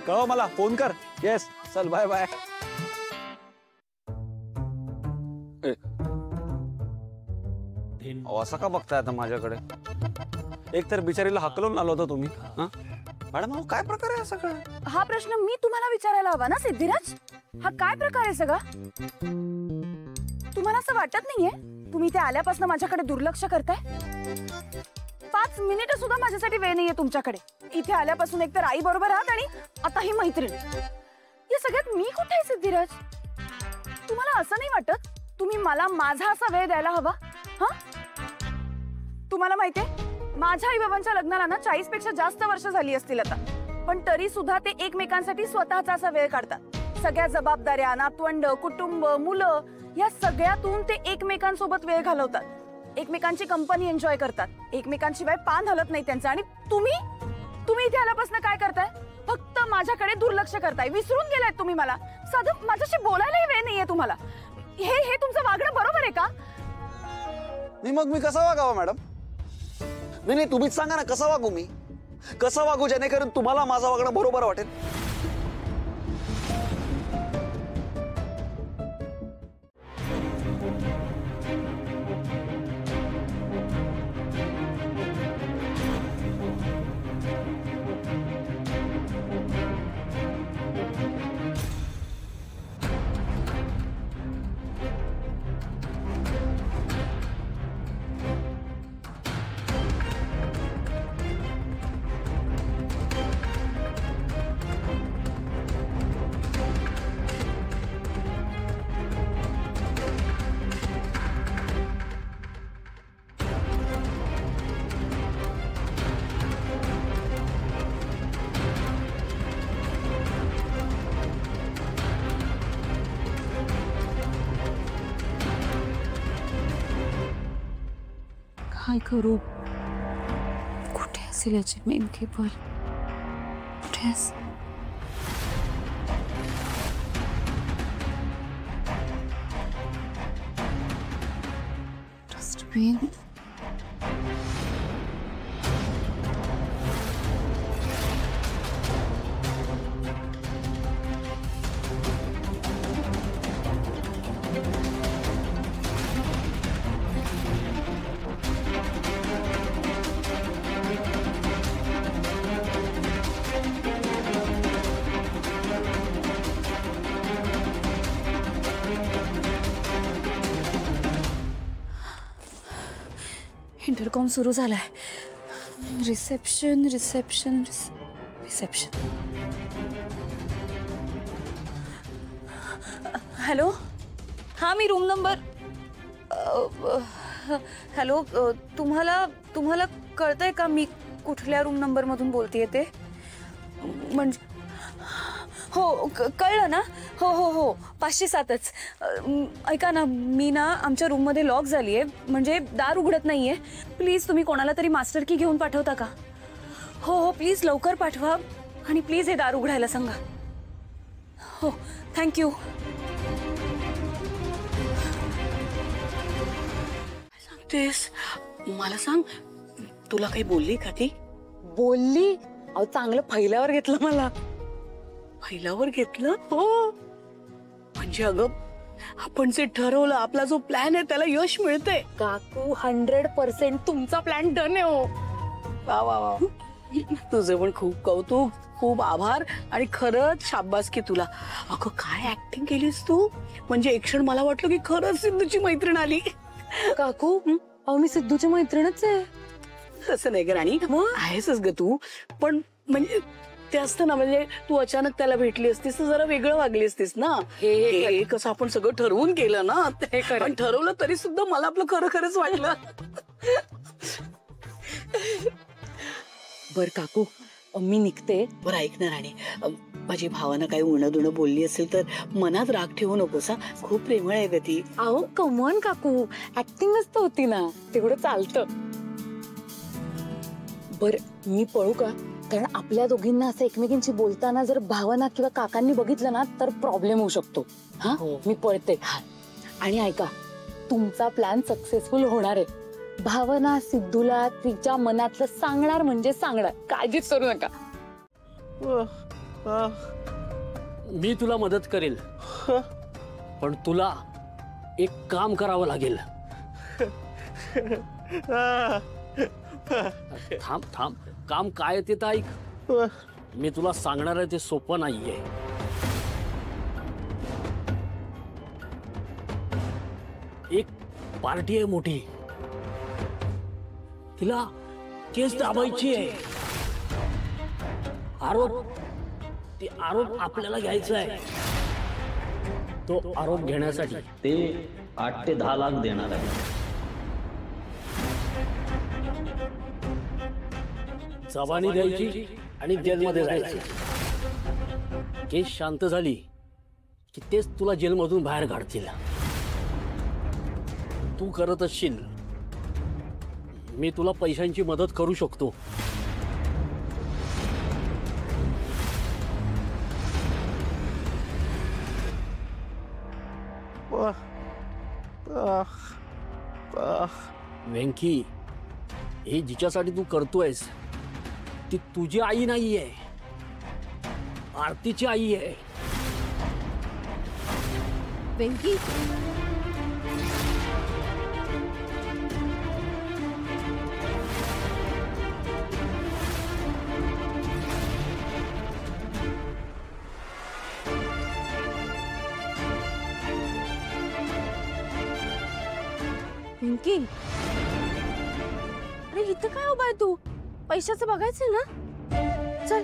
कळव मला, फोन कर. येस, चल बाय बाय. असं का बघताय आता माझ्याकडे? एक तर बिचारीला हकलून आलो होतो तुम्ही. मॅडम काय प्रकार आहे सगळं? हा प्रश्न मी तुम्हाला विचारायला हवा ना सिद्धिराज. हा काय प्रकार आहे सगळा? तुम्हाला असं वाटत नाहीये तुम्ही इथे आल्यापासून माझ्याकडे दुर्लक्ष करताय? 5 मिनिट सुद्धा माझ्यासाठी वेळ नाहीये तुमच्याकडे. इथे आल्यापासून एकतर आई बरोबर आहात आणि आता ही मैत्रीण. या सगळ्यात मी कुठे आहे सिद्धिराज? तुम्हाला असं नाही वाटत तुम्ही मला माझा असा वेळ द्यायला हवा? हा, तुम्हाला माहितीये माझ्या आई बाबांच्या लग्नाला ना 40 पेक्षा जास्त वर्ष झाली असतील आता, पण तरी सुद्धा ते एकमेकांसाठी स्वतःचा असा वेळ काढतात. सगळ्या जबाबदाऱ्या, नातवंड, कुटुंब, मुलं या सगळ्यातून ते एकमेकांसोबत वेळ घालवतात, एकमेकांची कंपनी एन्जॉय करतात, एकमेकांशिवाय पान हलत नाही त्यांचं. आणि तुम्ही इथे आल्यापासून काय करताय? फक्त माझ्याकडे दुर्लक्ष करताय. विसरून गेलाय तुम्ही मला. साधं माझ्याशी बोलायलाही वेळ नाहीये तुम्हाला. हे तुमचं वागणं बरोबर आहे का? मग मी कसा वागावा मॅडम? नाही, तुम्हीच सांगा ना, कसा वागू मी? कसं वागू जेणेकरून तुम्हाला माझं वागणं बरोबर वाटेल? काय करू? कुठे असेल याची मेन केबल? कुठे असेल? डस्टबिन. इंटरकॉम सुरू झालाय. Reception reception reception. हॅलो, हा मी रूम नंबर. हॅलो, तुम्हाला कळतंय का मी कुठल्या रूम नंबर मधून बोलतेय ते? म्हणजे हो, कळलं ना? हो हो हो, 507च. ऐका ना, मी ना आमच्या रूममध्ये लॉक झाली आहे, म्हणजे दार उघडत नाहीये. प्लीज तुम्ही कोणाला तरी मास्टर की घेऊन पाठवता का? हो हो, प्लीज लवकर पाठवा आणि प्लीज हे दार उघडायला सांगा. हो, थँक्यू. सांगतेस मला? सांग, तुला काही बोलली का ती? बोलली? अहो, चांगलं फैल्यावर घेतलं मला. फैलावर घेतलं? हो, म्हणजे अगं आपण जे ठरवलं, आपला जो प्लॅन आहे त्याला यश मिळतंय. काकू 100% तुमचा प्लॅन डन आहे. हो, वा वा वा. तुझे पण खूप कौतुक, खूप आभार आणि खरंच शाबासकी तुला. अगं काय ऍक्टिंग केलीस तू, म्हणजे एक क्षण मला वाटलं की खरंच सिद्धूची मैत्रीण आली. काकू अहो, मी सिद्धूची मैत्रीणच आहे. तसं नाही ग राणी, आहेसच ग तू, पण म्हणजे ते असतं ना, म्हणजे तू अचानक त्याला भेटली असतीस तर जरा वेगळं वागली असतीस ना. हे कसं आपण सगळं ठरवून केलं ना, पण ठरवलं तरी सुद्धा मला आपलं खरं खरंच वाटलं. बर काकू, मी निघते. बरं ऐक ना राणी, माझी भावानं काही उणं दुणं बोलली असेल तर मनात राग ठेवू नकोस. खूप प्रेमळ आहे ग ती. अहो कमॉन काकू, ऍक्टिंगच तर होती ना, तेवढं चालतं. बर मी पळू का? कारण आपल्या दोघींना असं एकमेकींची बोलताना जर भावना किंवा काकांनी बघितलं ना तर प्रॉब्लेम होऊ शकतो. हा, मी पळते. आणि ऐका, तुमचा प्लॅन सक्सेसफुल होणार आहे. भावना सिद्धूला तिच्या मनातलं सांगणार म्हणजे सांगणार, काळजीच करू नका. मी तुला मदत करेल, पण तुला एक काम करावं लागेल. थांब थांब, काम काय ते तर ऐक. मी तुला सांगणार आहे ते सोपं नाहीये. एक पार्टी आहे मोठी, तिला केस दाबायची आहे. ते आरोप आपल्याला घ्यायचा आहे. तो आरोप घेण्यासाठी ते 8 ते 10 लाख देणार आहे. जबानी द्यायची आणि जेलमध्ये जायचं. केस शांत झाली की तेच तुला जेलमधून बाहेर काढतील. तू करत असशील, मी तुला पैशांची मदत करू शकतो. वेंकी, हे जिच्यासाठी तू करतोयस ती तुझी आई नाहीये, आरतीची आई आहे. वेंकी, वेंकी, अरे इथं काय उभा आहे तू? पैशाचं बघायचं ना, चल.